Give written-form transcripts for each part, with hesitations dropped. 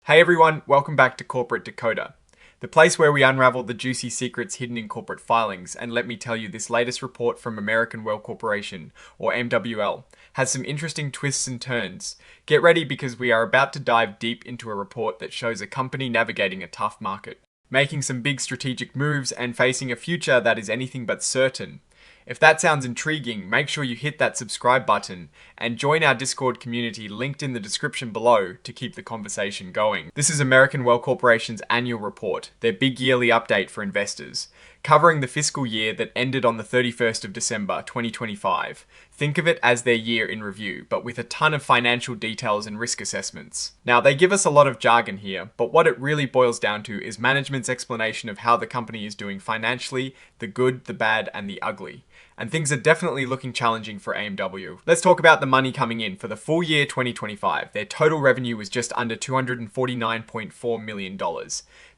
Hey everyone, welcome back to Corporate Decoder, the place where we unravel the juicy secrets hidden in corporate filings. And let me tell you, this latest report from American Well Corporation, or MWL, has some interesting twists and turns. Get ready because we are about to dive deep into a report that shows a company navigating a tough market, making some big strategic moves and facing a future that is anything but certain. If that sounds intriguing, make sure you hit that subscribe button and join our Discord community linked in the description below to keep the conversation going. This is American Well Corporation's annual report, their big yearly update for investors, covering the fiscal year that ended on the 31st of December 2025. Think of it as their year in review, but with a ton of financial details and risk assessments. Now, they give us a lot of jargon here, but what it really boils down to is management's explanation of how the company is doing financially, the good, the bad, and the ugly. And things are definitely looking challenging for AMW. Let's talk about the money coming in. For the full year 2025, their total revenue was just under $249.4 million.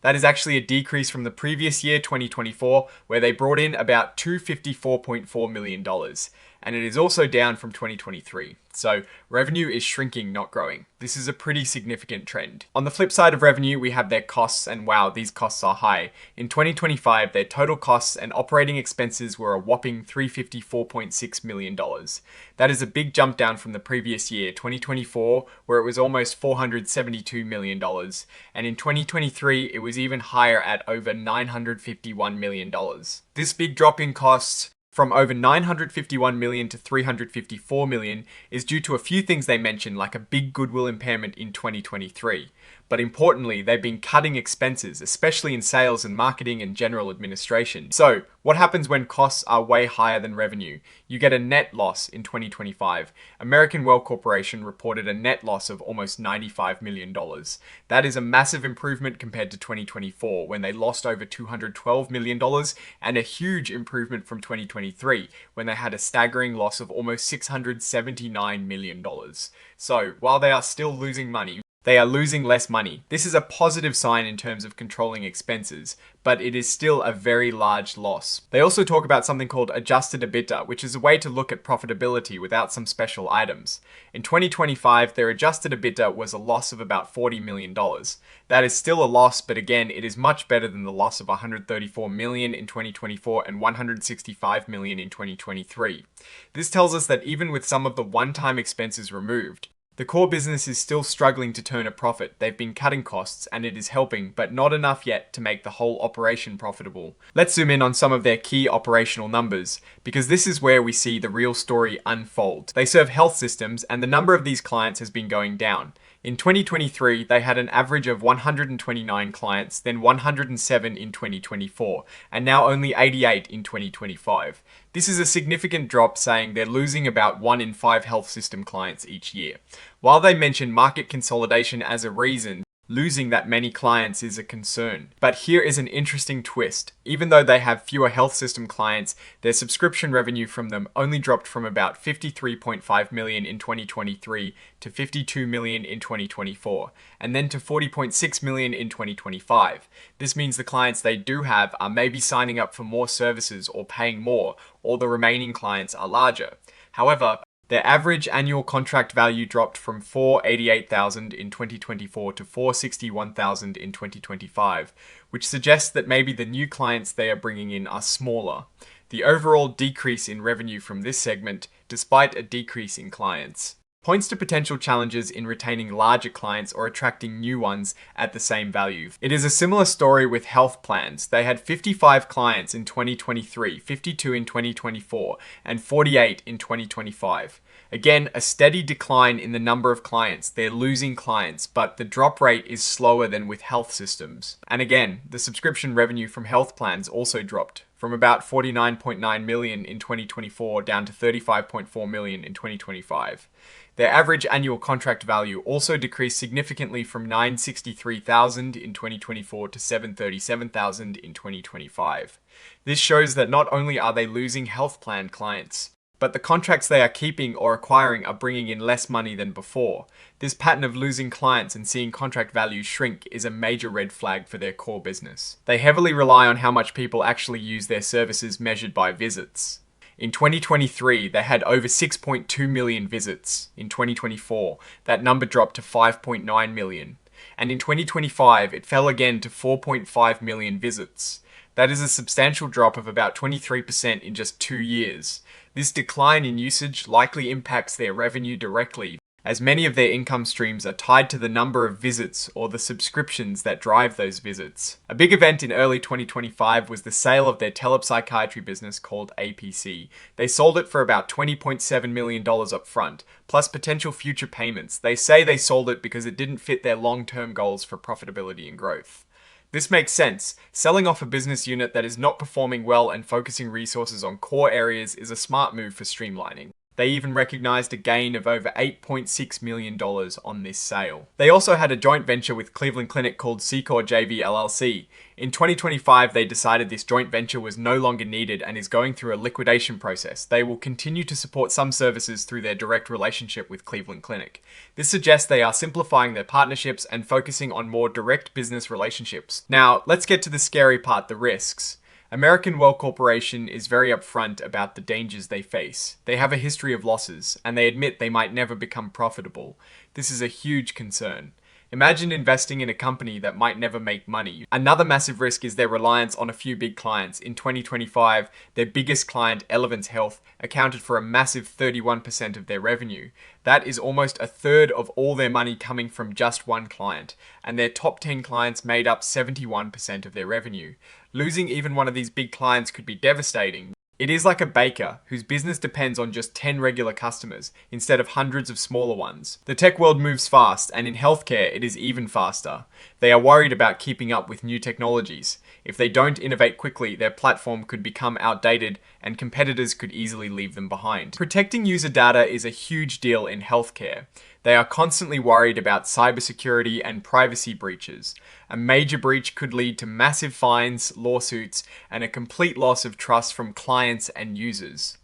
That is actually a decrease from the previous year, 2024, where they brought in about $254.4 million. And it is also down from 2023. So revenue is shrinking, not growing. This is a pretty significant trend. On the flip side of revenue, we have their costs, and wow, these costs are high. In 2025, their total costs and operating expenses were a whopping $354.6 million. That is a big jump down from the previous year, 2024, where it was almost $472 million. And in 2023, it was even higher at over $951 million. This big drop in costs from over $951 million to $354 million is due to a few things they mentioned, like a big goodwill impairment in 2023. But importantly, they've been cutting expenses, especially in sales and marketing and general administration. So, what happens when costs are way higher than revenue? You get a net loss in 2025. American Well Corporation reported a net loss of almost $95 million. That is a massive improvement compared to 2024, when they lost over $212 million, and a huge improvement from 2023, when they had a staggering loss of almost $679 million. So, while they are still losing money, they are losing less money. This is a positive sign in terms of controlling expenses, but it is still a very large loss. They also talk about something called adjusted EBITDA, which is a way to look at profitability without some special items. In 2025, their adjusted EBITDA was a loss of about $40 million. That is still a loss, but again, it is much better than the loss of $134 million in 2024 and $165 million in 2023. This tells us that even with some of the one-time expenses removed, the core business is still struggling to turn a profit. They've been cutting costs and it is helping, but not enough yet to make the whole operation profitable. Let's zoom in on some of their key operational numbers, because this is where we see the real story unfold. They serve health systems and the number of these clients has been going down. In 2023, they had an average of 129 clients, then 107 in 2024, and now only 88 in 2025. This is a significant drop, saying they're losing about 1 in 5 health system clients each year. While they mention market consolidation as a reason, losing that many clients is a concern. But here is an interesting twist. Even though they have fewer health system clients, their subscription revenue from them only dropped from about $53.5 million in 2023 to $52 million in 2024, and then to $40.6 million in 2025. This means the clients they do have are maybe signing up for more services or paying more, or the remaining clients are larger. However, their average annual contract value dropped from $488,000 in 2024 to $461,000 in 2025, which suggests that maybe the new clients they are bringing in are smaller. The overall decrease in revenue from this segment, despite a decrease in clients, points to potential challenges in retaining larger clients or attracting new ones at the same value. It is a similar story with health plans. They had 55 clients in 2023, 52 in 2024, and 48 in 2025. Again, a steady decline in the number of clients. They're losing clients, but the drop rate is slower than with health systems. And again, the subscription revenue from health plans also dropped from about $49.9 million in 2024 down to $35.4 million in 2025. Their average annual contract value also decreased significantly from $963,000 in 2024 to $737,000 in 2025. This shows that not only are they losing health plan clients, but the contracts they are keeping or acquiring are bringing in less money than before. This pattern of losing clients and seeing contract values shrink is a major red flag for their core business. They heavily rely on how much people actually use their services measured by visits. In 2023, they had over 6.2 million visits. In 2024, that number dropped to 5.9 million. and in 2025 it fell again to 4.5 million visits. That is a substantial drop of about 23% in just 2 years. This decline in usage likely impacts their revenue directly, as many of their income streams are tied to the number of visits or the subscriptions that drive those visits. A big event in early 2025 was the sale of their telepsychiatry business called APC. They sold it for about $20.7 million up front, plus potential future payments. They say they sold it because it didn't fit their long-term goals for profitability and growth. This makes sense. Selling off a business unit that is not performing well and focusing resources on core areas is a smart move for streamlining. They even recognized a gain of over $8.6 million on this sale. They also had a joint venture with Cleveland Clinic called Secor JV LLC. In 2025, they decided this joint venture was no longer needed and is going through a liquidation process. They will continue to support some services through their direct relationship with Cleveland Clinic. This suggests they are simplifying their partnerships and focusing on more direct business relationships. Now, let's get to the scary part, the risks. American Well Corporation is very upfront about the dangers they face. They have a history of losses, and they admit they might never become profitable. This is a huge concern. Imagine investing in a company that might never make money. Another massive risk is their reliance on a few big clients. In 2025, their biggest client, Elevance Health, accounted for a massive 31% of their revenue. That is almost a third of all their money coming from just one client, and their top 10 clients made up 71% of their revenue. Losing even one of these big clients could be devastating. It is like a baker whose business depends on just 10 regular customers instead of hundreds of smaller ones. The tech world moves fast, and in healthcare it is even faster. They are worried about keeping up with new technologies. If they don't innovate quickly, their platform could become outdated and competitors could easily leave them behind. Protecting user data is a huge deal in healthcare. They are constantly worried about cybersecurity and privacy breaches. A major breach could lead to massive fines, lawsuits, and a complete loss of trust from clients and users.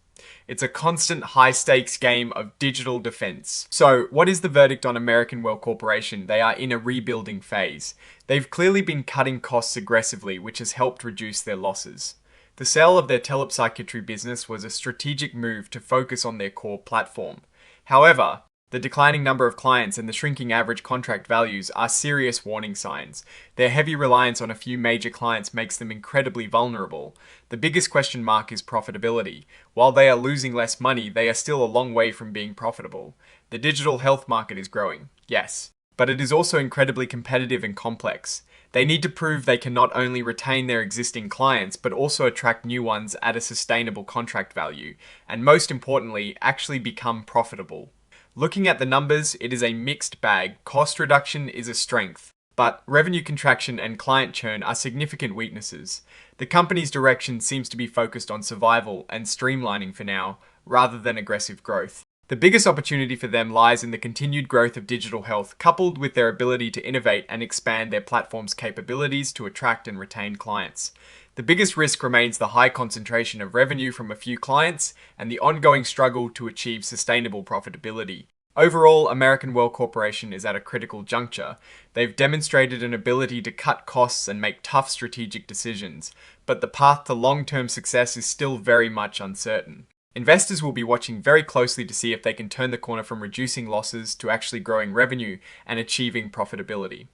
It's a constant high-stakes game of digital defense. So, what is the verdict on American Well Corporation? They are in a rebuilding phase. They've clearly been cutting costs aggressively, which has helped reduce their losses. The sale of their telepsychiatry business was a strategic move to focus on their core platform. However, the declining number of clients and the shrinking average contract values are serious warning signs. Their heavy reliance on a few major clients makes them incredibly vulnerable. The biggest question mark is profitability. While they are losing less money, they are still a long way from being profitable. The digital health market is growing, yes, but it is also incredibly competitive and complex. They need to prove they can not only retain their existing clients, but also attract new ones at a sustainable contract value, and most importantly, actually become profitable. Looking at the numbers, it is a mixed bag. Cost reduction is a strength, but revenue contraction and client churn are significant weaknesses. The company's direction seems to be focused on survival and streamlining for now, rather than aggressive growth. The biggest opportunity for them lies in the continued growth of digital health, coupled with their ability to innovate and expand their platform's capabilities to attract and retain clients. The biggest risk remains the high concentration of revenue from a few clients and the ongoing struggle to achieve sustainable profitability. Overall, American Well Corporation is at a critical juncture. They've demonstrated an ability to cut costs and make tough strategic decisions, but the path to long-term success is still very much uncertain. Investors will be watching very closely to see if they can turn the corner from reducing losses to actually growing revenue and achieving profitability.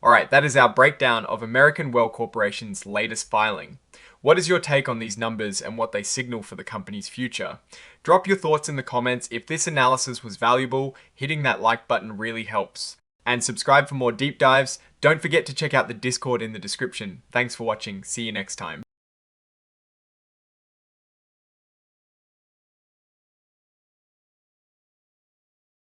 Alright, that is our breakdown of American Well Corporation's latest filing. What is your take on these numbers and what they signal for the company's future? Drop your thoughts in the comments. If this analysis was valuable, hitting that like button really helps. And subscribe for more deep dives. Don't forget to check out the Discord in the description. Thanks for watching. See you next time.